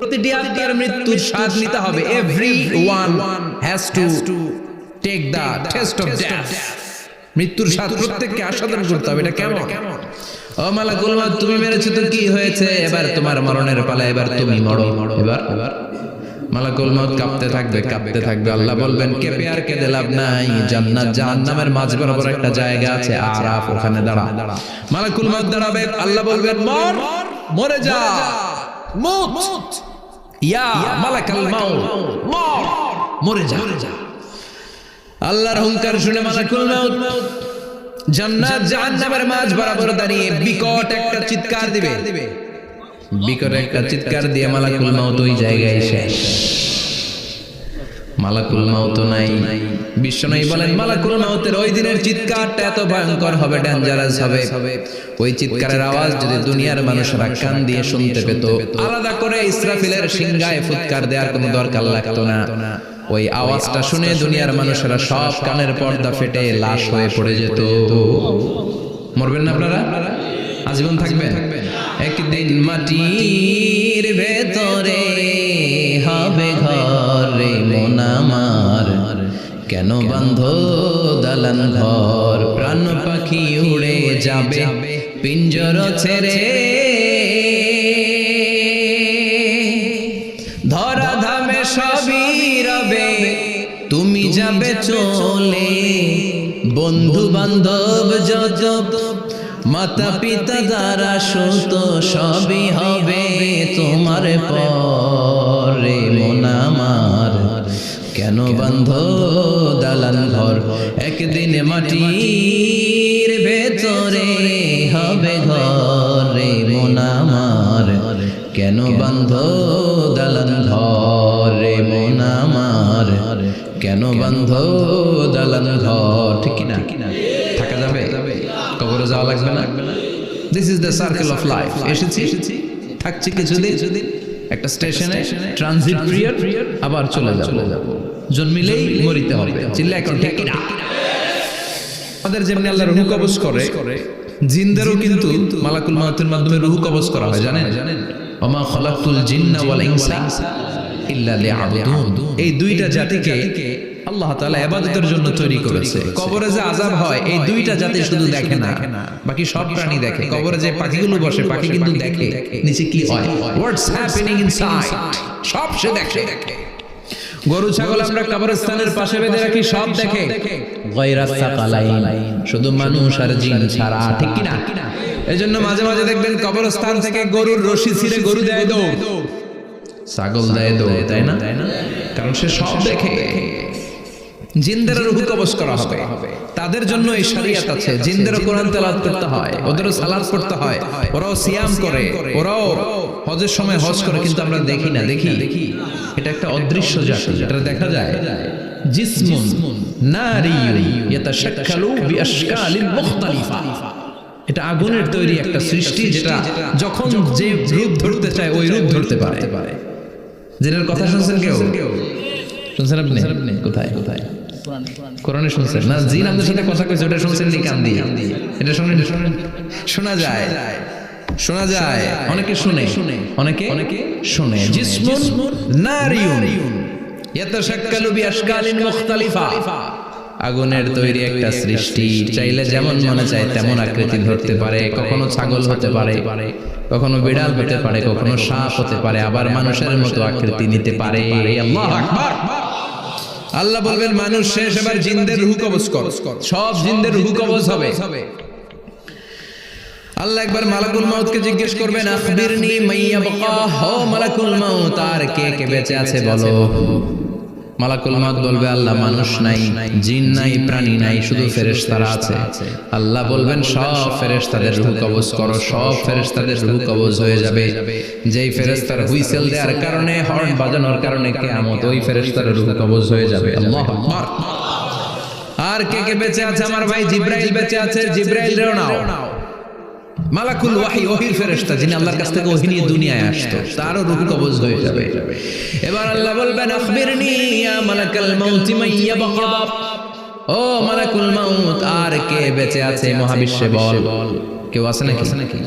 প্রতিটি আত্মার মৃত্যুর স্বাদ নিতে হবে। Everyone has to take the taste of death. মৃত্যুর স্বাদ প্রত্যেককে আস্বাদন করতে হবে। এটা কেমন? ও মালাকুল মউত, তুমি মেরেছো তো কি হয়েছে, এবার তোমার মরণের পালা, এবার তুমি মরো। এবার মালাকুল মউত কাঁপতে থাকবে। আল্লাহ বলবেন কেঁপে আর কেঁদে লাভ নাই, জান্নাত জাহান্নামের মাঝ বরাবর একটা জায়গা আছে, আরাফ, ওখানে দাঁড়া। মালাকুল মউত দাঁড়াবে, আল্লাহ বলবেন মরে যা, মুত ইয়া মালাকুল মউত, মরে যা। আল্লাহর হুঙ্কার শুনে মালাকুল মউত জান্নাত জাহান্নামের মাঝ বরাবর দাঁড়িয়ে বিকট একটা চিৎকার দিবে। বিকট একটা চিৎকার দিয়ে মালাকুল মউত ওই জায়গায় শেষ। মালাকুল মউত নাই। বিশ্বনবী বলেন মালাকুল মউতের ওই দিনের চিৎকারটা এত ভয়ঙ্কর হবে, ডেঞ্জারাস হবে। ওই চিৎকারের আওয়াজ যদি দুনিয়ার মানুষরা কান দিয়ে শুনতে পেত, আলাদা করে ইসরাফিলের সিংহায় ফুৎকার দেওয়ার কোনো দরকার লাগতো না। ওই আওয়াজটা শুনে দুনিয়ার মানুষেরা সব কানের পর্দা ফেটে লাশ হয়ে পড়ে যেত। মরবেন না আপনারা? আজীবন থাকবেন? একদিন মাটির ভেতরে হবে ঘর রে মন আমার, কেন বাঁধো দালান ঘর, প্রাণ পাখি উড়ে যাবে পিঞ্জর ছেড়ে, ধরা ধামে সবই রবে তুমি যাবে চলে, বন্ধু বান্ধব যত মাতা পিতা দ্বারা সুত সবই হবে তোমার পরে মন আমার, কেন বাঁধ দালান ঘর, একদিন মাটির ভেতরে হবে ঘর রে মন আমার, কেন বাঁধ দালান ঘর রে মন আমার, কেন বাঁধ দালান ঘর। ঠিক কিনা? থাকা যাবে? কবরে যাওয়া লাগবে না? This is the circle of life. এসেছি, থাকছি কিছুদিন, একটা স্টেশনে ট্রানজিট পিরিয়ড, আবার চলে যাব। জন্মিলেই মরিতে হবে। চিল্লা এখন ঠিক কিনা? আমাদের যেমনি আল্লাহ রূহ কবজ করে, জিনদেরও কিন্তু মালাকুল মউতের মাধ্যমে রূহ কবজ করা হয়। জানেন? ওমা খালাকতুল জিন্না ওয়াল ইনসা ইল্লা লিয়াবুদুন। এই দুইটা জাতিকে আল্লাহ তাআলা ইবাদতের জন্য তৈরি করেছে। কবরে যে আযাব হয় এই দুইটা জাতি শুধু দেখে না, বাকি সব প্রাণী দেখে। কবরে যে পাখিগুলো বসে, পাখি কিন্তু দেখে নিচে কি হয়, হোয়াটস হ্যাপেনিং ইনসাইড, সব সে দেখে। গরু ছাগল আমরা কবরস্থানের পাশে বেঁধে রাখি, সব দেখে। গায়রাস সাকালাইন, শুধু মানুষ আর জিন ছাড়া। ঠিক কি না? এজন্য মাঝে মাঝে দেখবেন কবরস্থান থেকে গরুর রশি ছিঁড়ে গরু দেয় দৌড়, ছাগল দেয় দৌড়, তাই না? কারণ সে সব দেখে। জিনদের রূহ কবজ করা হবে, তাদের জন্য এই শরীয়ত আছে। জিনদেরও কোরআন তেলাওয়াত করতে হয়, ওদেরও সালাত পড়তে হয়, ওরাও সিয়াম করে, ওরাও হজের সময় হজ করে, কিন্তু আমরা দেখি না। দেখি? এটা একটা অদৃশ্য জাতি, এটা দেখা যায়। জিসমুন নারিয়ুন ইয়াতাশাক্কালু বিআশকালিন মুখতালিফা। এটা আগুনের তৈরি একটা সৃষ্টি, যেটা যখন যে রূপ ধরতে চায় ওই রূপ ধরতে পারে। জিনের কথা শুনছেন কেউ? শুনছেন আপনি? কোথায়? কোরআনে শুনছেন না? জিন আমাদের সাথে কথা কইছে, ওটা শুনছেন নি কান দিয়ে? এটা শুনেন, শোনা যায়। অনেকে শুনে, অনেকে শুনে। জিসমুন নারিয়ুন ইয়াতাশাক্কালু বিআশকালিন মুখতালিফা। আগুনের তৈরি একটা সৃষ্টি, চাইলে যেমন মনে চায় তেমন আকৃতি ধরতে পারে। কখনো ছাগল হতে পারে, কখনো বিড়াল হতে পারে, কখনো সাপ হতে পারে, আবার মানুষের মতো আকৃতি নিতে পারে। আল্লাহু আকবার। আল্লাহ বলবেন মানুষ শেষ, এবার জিনদের রূহ কবজ কর। সব জিনদের রূহ কবজ হবে। আল্লাহ একবার মালাকুল মউতকে জিজ্ঞেস করবেন, আখবিরনি মাইয়াবকা, ও মালাকুল মউত, আর কে কে বেঁচে আছে বলো। মালাকুল মউত বলবে, আল্লাহ মানুষ নাই, জিন নাই, প্রাণী নাই, শুধু ফেরেশতারা আছে। আল্লাহ বলবেন সব ফেরেশতাদের রূহ কবজ করো। সব ফেরেশতাদের রূহ কবজ হয়ে যাবে। যেই ফেরেশতার হুইসেল দেওয়ার কারণে, হর্ন বাজানোর কারণে কিয়ামত, ওই ফেরেশতার রূহ কবজ হয়ে যাবে। আল্লাহু আকবার। আর কে কে বেঁচে আছে? আমার ভাই জিবরাইল বেঁচে আছে, জিবরাইল রেও নাও। মালাকুল ওয়াহি, ওহির ফেরেশতা, যিনি আল্লাহর কাছ থেকে ওহী নিয়ে দুনিয়ায় আসতো, তারও রূহ কবজ হয়ে যাবে। এবার আল্লাহ বলবেন, আখবিরনি ইয়া মালাকাল মাউত মাইয়াবকা, ও মালাকুল মাউত, আর কে বেঁচে আছে মহাবিশ্বে বল। কেউ আছে নাকি?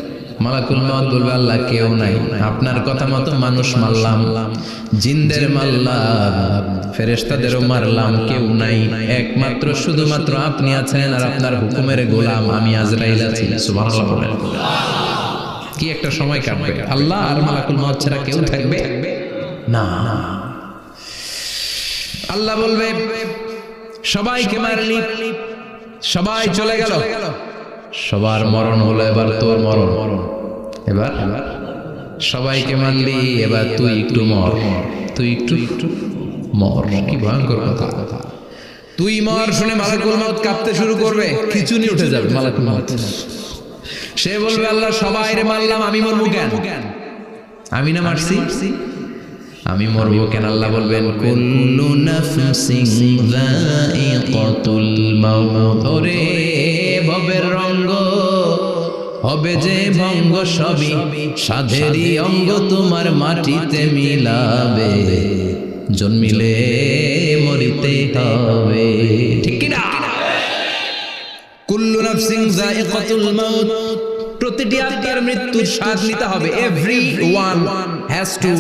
মালাকুল মউত বলবে আল্লাহ কেউ নাই, আপনার কথা মতো মানুষ মারলাম, জিনদের মারলাম, ফেরেশতাদেরও মারলাম, কেউ নাই, একমাত্র শুধুমাত্র আপনি আছেন আর আপনার হুকুমের গোলাম আমি আজরাইল আছি। সুবহানাল্লাহ বলেন। কি একটা সময় কাটবে, আল্লাহ আর মালাকুল মউত ছাড়া কেউ থাকবে না। আল্লাহ বলবে সবাইকে মারলি, সবাই চলে গেল, সবার মরণ হলো, এবার তোর মরণ, এবার সবাইকে মারলি, এবার তুই একটু মর, তুই একটু মর। কি ভয়ঙ্কর কথা, তুই মর শুনে মালাকুল মউত কাঁপতে শুরু করবে, খিচুনি উঠে যাবে মালাকুল মউত। সে বলবে আল্লাহ সবাই রে মারলাম, আমি মরবো কেন? আমি না মারছি, আমি মরবো কেন? আল্লাহ বলবেন কুল্লু নাফসিন যায়িকাতুল মাউত। ওরে ভবের রঙ্গ হবে যে ভঙ্গ, সবই সাধেরই অঙ্গ, তোমার মাটিতে মিলাবে, জন্মিলে মরিতে হবে। ঠিক কি না? কুল্লু নাফসিন যায়িকাতুল মাউত, প্রতিটি আত্মার মৃত্যুর স্বাদ নিতে হবে। Everyone has to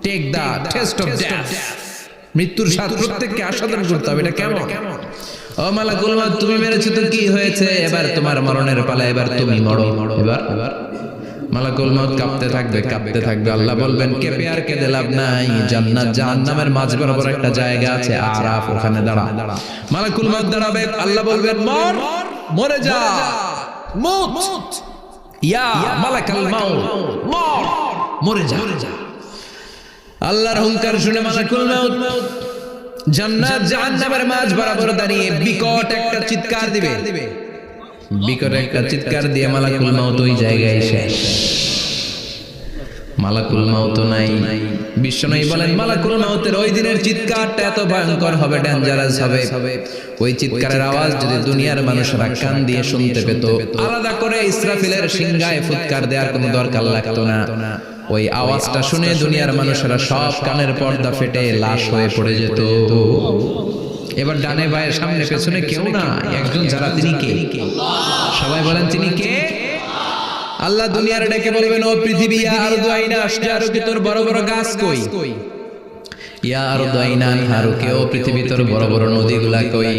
take the taste of death. মৃত্যুর স্বাদ প্রত্যেককে আস্বাদন করতে হবে। এটা কেমন? ও মালাকুল মউত তুমি মেরেছো তো কি হয়েছে, এবার তোমার মরণের পালা, এবার তুমি মরো। এবার মালাকুল মউত কাঁপতে থাকবে। আল্লাহ বলবেন কেঁপে আর কেঁদে লাভ নাই, জান্নাত জাহান্নামের মাঝ বরাবর একটা জায়গা আছে, আরাফ, ওখানে দাঁড়া। মালাকুল মউত দাঁড়াবে, আল্লাহ বলবেন মরে যা, মউত ইয়া মালাকুল মউত, মরে যা। আল্লাহর হুঙ্কার শুনে মালাকুল মউত জান্নাত জাহান্নামের মাঝ বরাবর দাঁড়িয়ে বিকট একটা চিৎকার দিবে। বিকট একটা চিৎকার দিয়ে মালাকুল মউত ওই জায়গায় শেষ। মালাকুল মউত নাই। বিশ্বনবী বলেন মালাকুল মউতের ওই দিনের চিৎকারটা এত ভয়ঙ্কর হবে, ডেঞ্জারাস হবে, ওই চিৎকারের আওয়াজ যদি দুনিয়ার মানুষেরা কান দিয়ে শুনতে পেত, আলাদা করে ইসরাফিলের সিংহায় ফুৎকার দেওয়ার কোনো দরকার লাগতো না। ওই আওয়াজটা শুনে দুনিয়ার মানুষেরা সব কানের পর্দা ফেটে লাশ হয়ে পড়ে যেত। এবার ডানে বায়ে সামনে পেছনে কেউ না, একজন যারা, তিনি কে? সবাই বলেন তিনি কে? আল্লাহ দুনিয়ার ডেকে বলবেন ও পৃথিবী, ইয়া আরদু আইনা আশজারুকি, তোর বড় বড় গাছ কই? ইয়া আরদু আইনা আনহারুকি, ও পৃথিবী তোর বড় বড় নদীগুলা কই?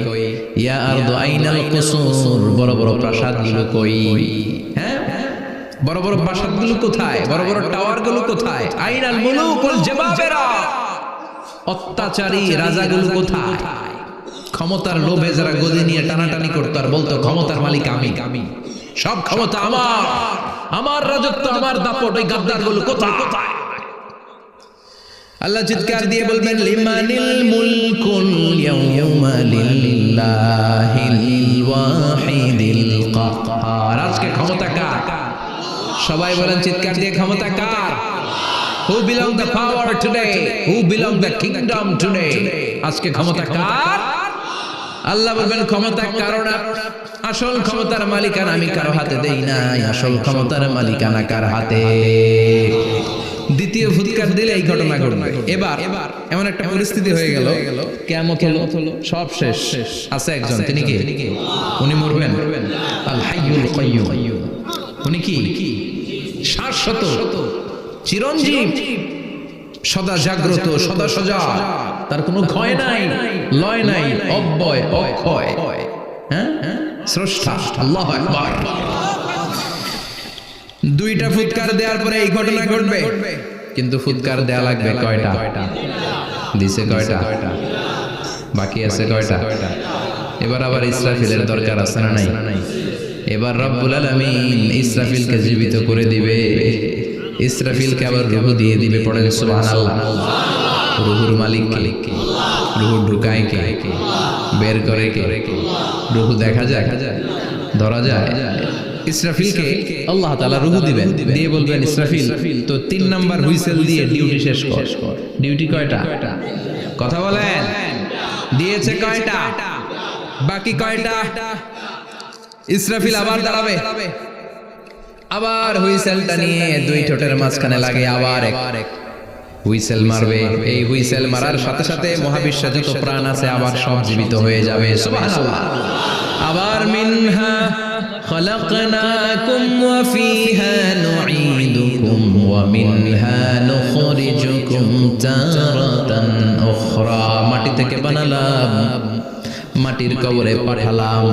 ইয়া আরদু আইনাল কুসুর, বড় বড় প্রাসাদগুলো কই? হ্যাঁ, বড় বড় প্রাসাদগুলো কোথায়? বড় বড় টাওয়ারগুলো কোথায়? আইনাল মুলুক ওয়াল জাবাবেরা, অত্যাচারী রাজাগুলো কোথায়? ক্ষমতার লোভে যারা গদি নিয়ে টানাটানি করতো আর বলতো ক্ষমতার মালিক আমি, সব ক্ষমতা আমার রাজত্ব, আমার দাপট, ওই গাদ্দারগুলো কোথায়? আল্লাহ চিৎকার দিয়ে বলবেন লিমানিল মুলকুল ইয়াউমা লিল্লাহিল ওয়াহিদিল কাহ্হার। আজকে ক্ষমতা কার? সবাই বলেন চিৎকার দিয়ে, ক্ষমতা কার? Who belong the power today? Who belong the kingdom today? আজকে ক্ষমতা কার? আল্লাহ বলবেন ক্ষমতা কারো না, আসল ক্ষমতার মালিকানা আমি কারো হাতে দেই নাই, আসল ক্ষমতার মালিকানা কার হাতে? দ্বিতীয় ফুৎকার দিলে এই ঘটনা ঘটবে। এবার এমন একটা পরিস্থিতি হয়ে গেল, কিয়ামত হলো, সব শেষ। আছে একজন, তিনি কে? উনি মরবেন, আল হাইয়ুল কাইয়্যুম। উনি কি? শাশ্বত, চিরঞ্জীব, সদা জাগ্রত, সদা সজাগ, তার কোনো ক্ষয় নাই, লয় নাই, অব্যয়, অক্ষয়, হ্যাঁ, স্রষ্টা। আল্লাহু আকবার। দুইটা ফুৎকার দেওয়ার পরে এই ঘটনা ঘটবে, কিন্তু ফুৎকার দেয়া লাগবে কয়টা? দিছে কয়টা? বাকি আছে কয়টা? এবার আবার ইসরাফিলের দরকার আছে না নাই? এবার রব্বুল আলামিন ইসরাফিলকে জীবিত করে দিবে, ইসরাফিলকে আবার রূহ দিয়ে দিবে। পড়েন সুবহানাল্লাহ। রূহুর মালিক কে? রূহ ঢুকায় কে? বের করে কে? রূহ দেখা যায়, ধরা যায়? ইসরাফিলকে আল্লাহ তাআলা রূহ দিবেন, দিয়ে বলবেন ইসরাফিল তো 3 নাম্বার হুইসেল দিয়ে ডিউটি শেষ কর। ডিউটি কয়টা? কথা বলেন। দিয়েছে কয়টা? বাকি কয়টা? ইসরাফিল আবার দাঁড়াবে, আবার হুইসেলটা নিয়ে দুই ঠোঁটের মাঝখানে লাগে আবার এক হুইসেল মারবে। এই হুইসেল মারার সাথে সাথে মহাবিশ্বে যত প্রাণ আছে আবার সব জীবিত হয়ে যাবে। সুবহানাল্লাহ। আবার মিনহা خلقناكم وفيها نعيدكم ومنها نخرجكم تارة أخرى মাটি থেকে বানালাম মাটির কবরে পাঠালাম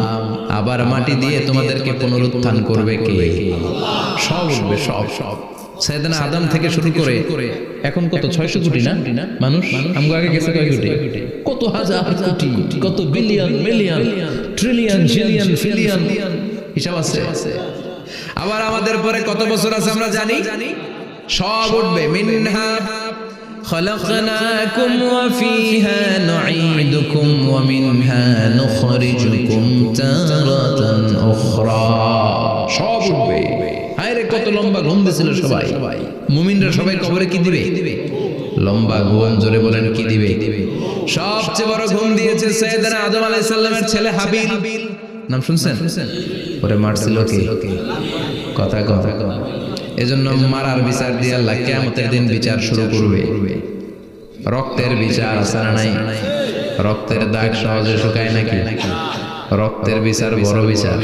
আবার মাটি দিয়ে তোমাদেরকে পুনরুত্থান করবে কে সব উঠবে সব সাইয়েদনা আদম থেকে শুরু করে এখন কত 600 কোটি না মানুষ আমগো আগে গেছে কয় কোটি কত হাজার কোটি কত billion million trillion zillion pillion হিসাব আছে আবার আমাদের পরে কত বছর আছে আমরা জানি সব উঠবে মিনহা خلقناكم وفيها نعيدكم ومنها نخرجكم تارة أخرى সব উঠবে আরে কত লম্বা ঘুম দিছিল সবাই মুমিনরা সবাই কবরে কি দিবে লম্বা ঘুম জোরে বলেন কি দিবে সবচেয়ে বড় ঘুম দিয়েছে সাইয়েদনা আদম আলাইহিস সালামের ছেলে হাবিল নাম শুনছেন পরে মারছিল কে কথা এজন্য মারার বিচার দিয়ে আল্লাহ কিয়ামতের দিন বিচার শুরু করবে রক্তের বিচার আছে না নাই রক্তের দাগ সহজে শুকায় নাকি রক্তের বিচার বড় বিচার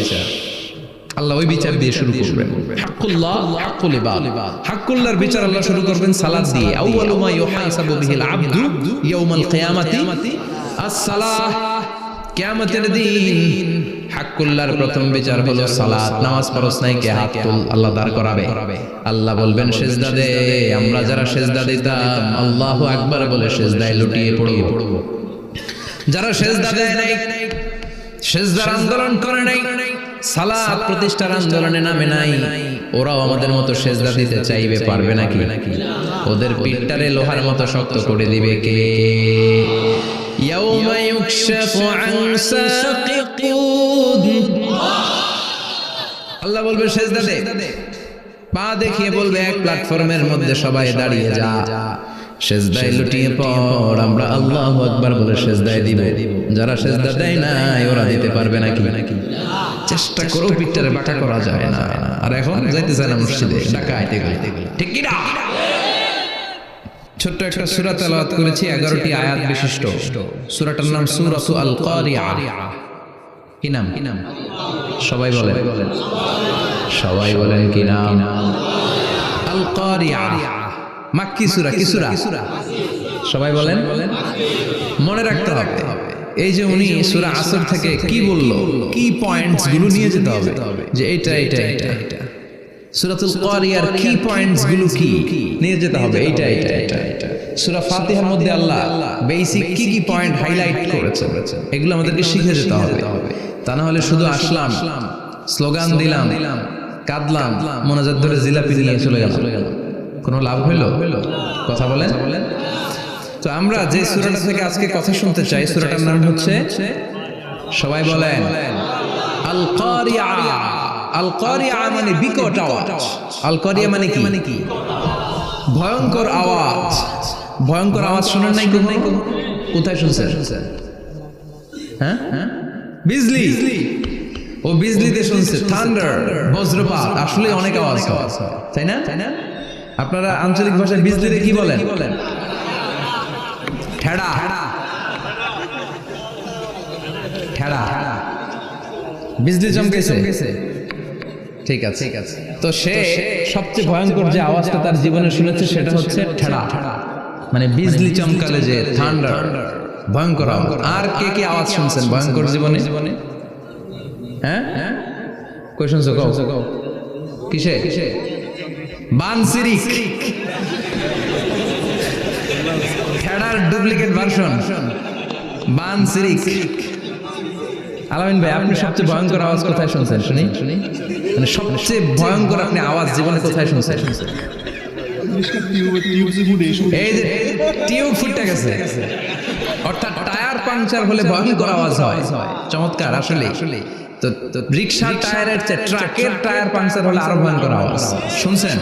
আল্লাহ ওই বিচার দিয়ে শুরু করবেন হাক্কুল্লাহ হাক্কুল ইবাদ হাক্কুল্লাহর বিচার আল্লাহ শুরু করবেন সালাত দিয়ে আউয়ালু মা ইউহাসাবু বিহিল আবদু ইয়াউমাল কিয়ামাতি as-সালাহ কিয়ামতের দিন হাক্কুল্লাহর প্রথম বিচার হলো সালাত নামাজ পড়ছ নাই কে হাত তুল আল্লাহ দাঁড় করাবে আল্লাহ বলবেন সিজদা দে আমরা যারা সিজদা দিতাম আল্লাহু আকবার বলে সিজদায় লুটিয়ে পড়ব যারা সিজদা দেয় নাই সিজদার আন্দোলন করে নাই সালাত প্রতিষ্ঠার আন্দোলনে নামে নাই ওরাও আমাদের মতো সিজদা দিতে চাইবে পারবে নাকি ওদের পিঠটারে লোহার মতো শক্ত করে দিবে কে يوم يكشف عن ساق قود আল্লাহ বলবে সিজদা দে পা দেখিয়ে বলবে এক প্ল্যাটফর্মের মধ্যে সবাই দাঁড়িয়ে যা সিজদায় লুটিয়ে পড় আমরা আল্লাহু আকবার বলে সিজদায় দিব যারা সিজদা দেয় না ওরা দিতে পারবে নাকি চেষ্টা করো পিঠটারে বাঁকা করা যায় না আর এখন যাইতে চায় না মসজিদে ডাকাইতে গেলে ঠিক কি না ছোট্ট একটা সূরা তেলাওয়াত করেছি 11টি আয়াত বিশিষ্ট সূরাটার নাম সূরাতু আল কারিয়া কি নাম সবাই বলেন কি নাম আল কারিয়া মাক্কি সূরা কি সূরা সবাই বলেন মনে রাখতে হবে এই যে উনি সূরা আসর থেকে কি বললো কি পয়েন্টস গুলো নিয়ে যেতে হবে যে এটা সূরাতুল কারিয়ার কি পয়েন্টস গুলো কি নিয়ে যেতে হবে এটা সূরা ফাতিহার মধ্যে আল্লাহ বেসিক কি পয়েন্ট হাইলাইট করেছে এগুলো আমাদেরকে শিখে যেতে হবে তা না হলে শুধু আসলাম স্লোগান দিলাম কাঁদলাম মোনাজাত ধরে জিলাপি নিয়ে চলে গেলাম কোনো লাভ হইলো কথা বলেন তো আমরা যে সূরাটা থেকে আজকে কথা শুনতে চাই সূরাটার নাম হচ্ছে সবাই বলেন আল কারিয়া আল কারিয়া মানে বিকট আওয়াজ আল কারিয়া মানে কি ভয়ঙ্কর আওয়াজ শুনেন নাই কোথায় শুনছেন হ্যাঁ বিজলি ও বিজলিতে শুনছে থান্ডার বজ্রপাত আসলে অনেক আওয়াজ তাই না আপনারা আঞ্চলিক ভাষায় বিজলিতে কি বলেন ঠেড়া বিজলি চমকেছে ঠিক আছে তো সে সবচেয়ে ভয়ঙ্কর যে আওয়াজটা তার জীবনে শুনেছে সেটা হচ্ছে ঠেড়া মানে বিজলি চমকালে যে থান্ডার ভয়ঙ্কর আওয়াজ আর কে আওয়াজ শুনছেন ভয়ঙ্কর জীবনে হ্যাঁ কই শুনছো কও কিসে বানসিরিক ঠেড়ার ডুপ্লিকেট ভার্সন বানসিরিক আলামিন ভাই আপনি সবচেয়ে ভয়ঙ্কর আওয়াজ কোথায় শুনছেন শুনি মানে সবচেয়ে ভয়ঙ্কর আপনি আওয়াজ জীবনে কোথায় শুনছেন এই যে টিউব ফুটে গেছে অর্থাৎ টায়ার পাংচার হলে ভয়ঙ্কর আওয়াজ হয় চমৎকার আসলে তো রিকশার টায়ারের চেয়ে ট্রাকের টায়ার পাংচার হলে আরো ভয়ঙ্কর আওয়াজ শুনছেন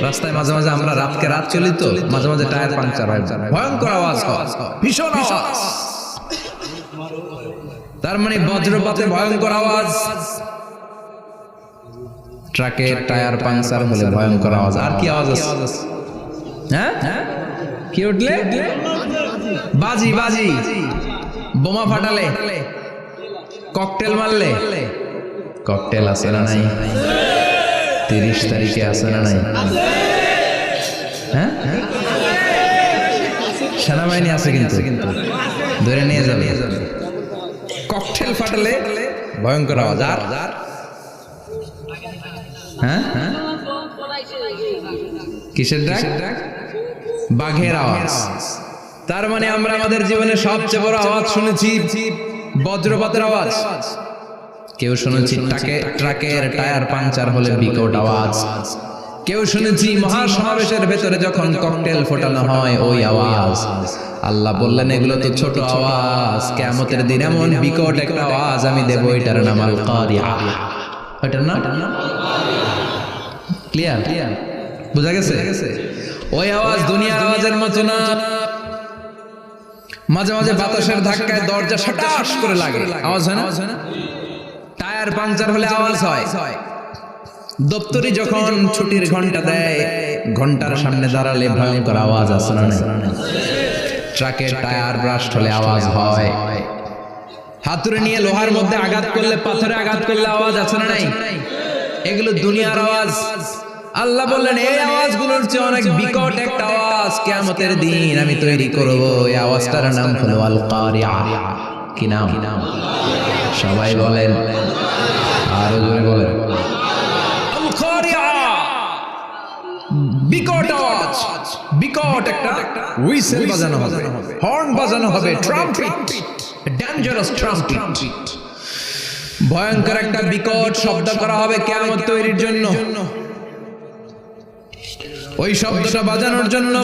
রাস্তায় মাঝে মাঝে আমরা রাত চলি তো মাঝে মাঝে টায়ার পাংচার হয় ভয়ঙ্কর আওয়াজ হয় ভীষণ আওয়াজ তার মানে বজ্রপাতের ভয়ঙ্কর আওয়াজ ট্রাকের টায়ার পাংচার হলে ভয়ঙ্কর আওয়াজ আর কি আওয়াজ আছে হ্যাঁ কি উঠলে বাজি বোমা ফাটালে ককটেল মারলে ককটেল আছে না নাই? 30 তারিখে আছে না নাই? হ্যাঁ, সেনাবাহিনী আছে কিন্তু ধরে নিয়ে যাবে। ককটেল ফাটালে ভয়ঙ্কর আওয়াজ। আর হ্যাঁ, কিসের ডাক? বাঘের আওয়াজ। তার মানে আমরা আমাদের জীবনে সবচেয়ে বড় আওয়াজ শুনেছি বজ্রপাতের আওয়াজ। কেউ শুনেছি ট্রাকের টায়ার পাংচার হলে বিকট আওয়াজ। কেউ শুনেছি মহাসমাবেশের ভেতরে যখন ককটেল ফোটানো হয় ওই আওয়াজ। আল্লাহ বললেন এগুলো তো ছোট আওয়াজ, কিয়ামতের দিন এমন বিকট একটা আওয়াজ আমি দেব, এটার নাম আল কারিয়া। এটার নাম ক্লিয়ার? বুঝা গেছে? ওই আওয়াজ দুনিয়ার আওয়াজের মতো না। মাঝে মাঝে বাতাসের ধাক্কায় দরজা সটাস করে লাগে, আওয়াজ হয় না? টায়ার পাংচার হলে আওয়াজ হয়। দপ্তরি যখন ছুটির ঘন্টা দেয়, ঘন্টার সামনে দাঁড়ালে ভয়ঙ্কর আওয়াজ আছে না? ট্রাকের টায়ার ব্রাস্ট হলে আওয়াজ হয়। হাতুড়ে নিয়ে লোহার মধ্যে আঘাত করলে, পাথরে আঘাত করলে আওয়াজ আছে না নাই? এগুলো দুনিয়ার আওয়াজ। আল্লাহ বললেন এই আওয়াজগুলোর চেয়ে অনেক বিকট একটা আওয়াজ কিয়ামতের দিন আমি তৈরি করব। এই আওয়াজটার নাম হলো আল কারিয়া। কি নাম? সবাই বলেন, আরো জোরে বলেন, আল কারিয়া। বিকট আওয়াজ, বিকট একটা হুইসেল বাজানো হবে, হর্ন বাজানো হবে, ট্রাম্পেট, ডেঞ্জারাস ট্রাম্পেট। ভয়ঙ্কর একটা বিকট শব্দ করা হবে কিয়ামত তৈরির জন্য। ওই শব্দটা বাজানোর জন্য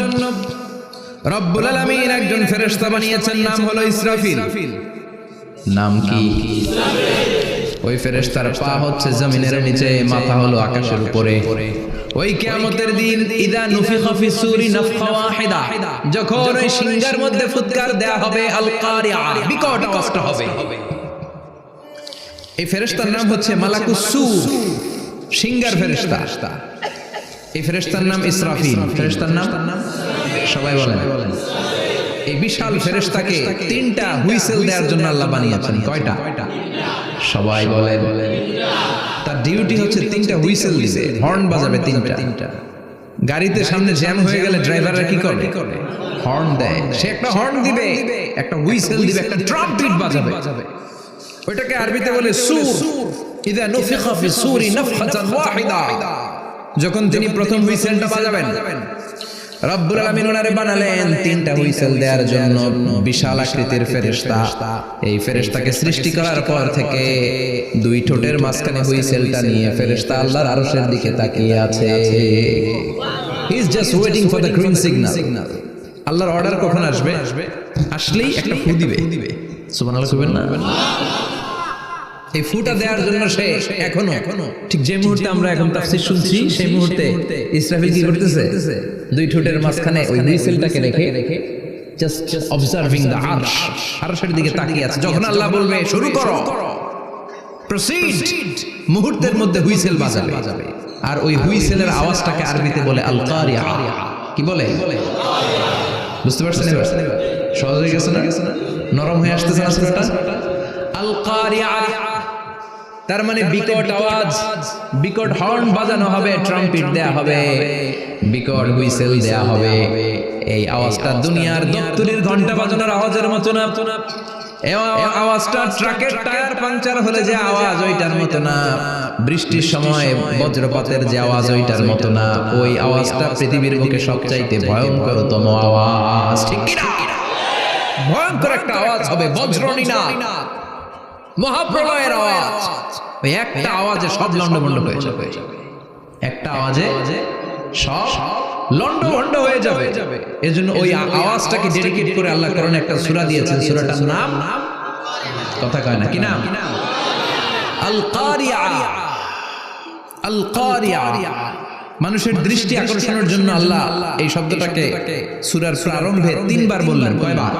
রব্বুল আলামিন একজন ফেরেশতা বানিয়েছেন, নাম হলো ইসরাফিল। নাম কি? ওই ফেরেশতার পা হচ্ছে জমিনের নিচে, মাথা হলো আকাশের উপরে। ওই কিয়ামতের দিন ইদা নুফিখা ফিস সূরি নাফখা ওয়াহিদা, যখন ওই সিংহার মধ্যে ফুৎকার দেয়া হবে আল কারিয়া, বিকট আওয়াজটা হবে। এই ফেরেশতার নাম হচ্ছে মালাকুস সূর, সিংহার ফেরেশতা। এই ফেরেশতার নাম ইসরাফিল। ফেরেশতার নাম সবাই বলেন। এই বিশাল ফেরেশতাকে 3টা হুইসেল দেওয়ার জন্য আল্লাহ বানিয়েছেন। কয়টা? সবাই বলেন। তার ডিউটি হচ্ছে 3টা হুইসেল দিবে, হর্ন বাজাবে 3টা। গাড়িতে সামনে জ্যাম হয়ে গেলে ড্রাইভাররা কি করে? হর্ন দেয়। সে একটা হর্ন দিবে, একটা হুইসেল দিবে, একটা ট্রাম্পেট বাজাবে। ওইটাকে আরবিতে বলে সূর। ইদা নুফিখা ফিস সূরি নাফখাতান ওয়াহিদা, যখন তিনি প্রথম হুইসেলটা বাজাবেন, রব্বুল আলামিন ওনারে বানালেন 3টা হুইসেল দেওয়ার জন্য বিশাল আকৃতির ফেরেশতা। এই ফেরেশতাকে সৃষ্টি করার পর থেকে 2 ঠোঁটের মাঝখানে হুইসেলটা নিয়ে ফেরেশতা আল্লাহর আরশের দিকে তাকিয়ে আছে। He is just waiting for the green signal. আল্লাহর অর্ডার কখন আসবে? আসলেই একটা ফু দিবে। সুবহানাল্লাহ কইবেন না? এই ফুটা দেওয়ার জন্য সে এখনো ঠিক যে মুহূর্তে আমরা এখন তাফসীর শুনছি সেই মুহূর্তে ইসরাফিল কি করতেছে? 2 ঠোঁটের মাঝখানে ওই হুইসেলটাকে রেখে জাস্ট অবজার্ভিং দ্য আরশ, আরশের দিকে তাকিয়ে আছে। যখন আল্লাহ বলবে শুরু করো, প্রসিড, মুহূর্তের মধ্যে হুইসেল বাজাবে। আর ওই হুইসেলের আওয়াজটাকে আরবিতে বলে আল কারিয়া। কি বলে? বুঝতে পারছেন এবার? সহজ হয়ে গেছে না? নরম হয়ে আসতেছে না সুরাটা? আল কারিয়া, তার মানে বিকট আওয়াজ, বিকট হর্ন বাজানো হবে, ট্রাম্পেট দেয়া হবে, বিকট হুইসেল দেয়া হবে। এই আওয়াজটা দুনিয়ার দপ্তরির ঘন্টা বাজানোর আওয়াজের মতো না। এই আওয়াজটা ট্রাকের টায়ার পাংচার হলে যে আওয়াজ ওইটার মতো না। বৃষ্টির সময় বজ্রপাতের যে আওয়াজ ওইটার মতো না। ওই আওয়াজটা পৃথিবীর বুকে সবচাইতে ভয়ঙ্করতম আওয়াজ। ঠিক কি না? ভয়ঙ্কর একটা আওয়াজ হবে, বজ্রনীনা, মহাপ্রলয়ের আওয়াজ। ওই একটা আওয়াজে সব লন্ডভন্ড হয়ে যাবে। একটা আওয়াজে সব লন্ডভন্ড হয়ে যাবে। এজন্য ওই আওয়াজটাকে ডেডিকেট করে আল্লাহ কোরআনে একটা সূরা দিয়েছেন। সূরাটার নাম, কথা কয় না, কি নাম? আল কারিয়া। আল কারিয়া, মানুষের দৃষ্টি আকর্ষণের জন্য আল্লাহ এই শব্দটাকে সূরার প্রারম্ভে 3 বার বললেন। কয়বার?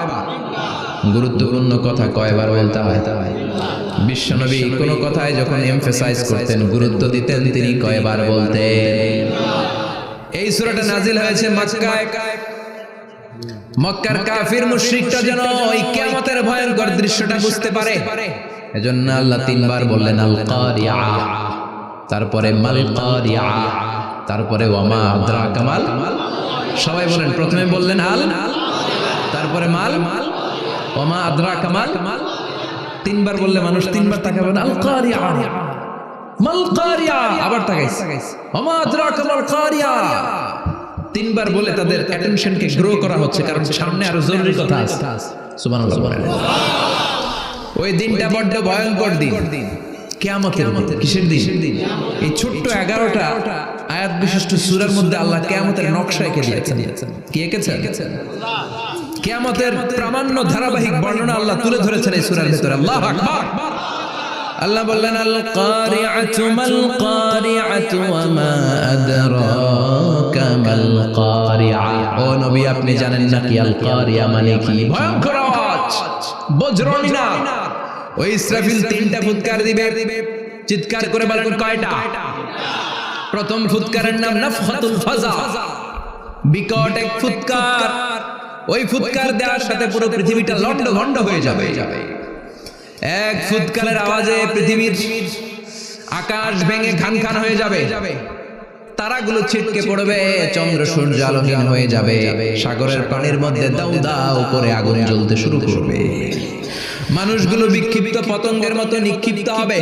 গুরুত্বপূর্ণ কথা কয়বার বলতে হয়? বিশ্বনবী কোন কথায় যখন এমফাসাইজ করতেন, গুরুত্ব দিতেন, তিনি কয়বার বলতেন? এই সূরাটা নাজিল হয়েছে মক্কায়। মক্কার কাফির মুশরিকরা যেন ওই কিয়ামতের ভয়ঙ্কর দৃশ্যটা বুঝতে পারে, এজন্য আল্লাহ তিনবার বললেন আল কারিয়া, তারপরে মাল কারিয়া, তারপরে ওয়ামা আদরাকা মাল। সবাই বলেন, প্রথমে বললেন আল, তারপরে মাল, ওয়ামা আদরাকা মাল। তিনবার বললে মানুষ তিনবার তাকাবে না, আল কারিয়া মাল কারিয়া, আবার তাকাইছে ওয়ামা আদরাকা মাল কারিয়া। তিনবার বলে তাদের অ্যাটেনশনকে গ্রো করা হচ্ছে, কারণ সামনে আরো জরুরি কথা আছে। সুবহানাল্লাহ বলেন। ওই দিনটা বড্ড ভয়ঙ্কর দিন, কিয়ামতের দিন। কিসের দিন? এই ছোট্ট 11টা আয়াত বিশিষ্ট সূরার মধ্যে আল্লাহ কিয়ামতের নকশা এঁকে দিয়েছেন। কি এঁকেছেন? কিয়ামতের প্রামাণ্য ধারাবাহিক বর্ণনা আল্লাহ তুলে ধরেছেন এই সূরার ভিতরে। আল্লাহু আকবার। আল্লাহ বললেন আল কারিআতু মাল কারিআতু ওয়া মা আদরাকা মাল কারিআ। ও নবী, আপনি জানেন না কি আল কারিয়া মানে কি? ভয়ঙ্কর আওয়াজ, বজ্রনি না। ওই ইসরাফিল 3টা ফুৎকার দিবে, চিৎকার করে বলেন কয়টা? প্রথম ফুৎকারের নাম নাফখাতুল ফাজা, বিকট এক ফুৎকার। ওই ফুৎকার দেওয়ার সাথে পুরো পৃথিবীটা লন্ডভন্ড হয়ে যাবে। এক ফুৎকারের আওয়াজে পৃথিবীর আকাশ ভেঙে খান খান হয়ে যাবে, তারাগুলো ছিটকে পড়বে, চন্দ্র সূর্য আলোহীন হয়ে যাবে, সাগরের পানির মধ্যে দাউ দাউ করে আগুন জ্বলতে শুরু করবে, মানুষগুলো বিক্ষিপ্ত পতঙ্গের মতো নিক্ষিপ্ত হবে।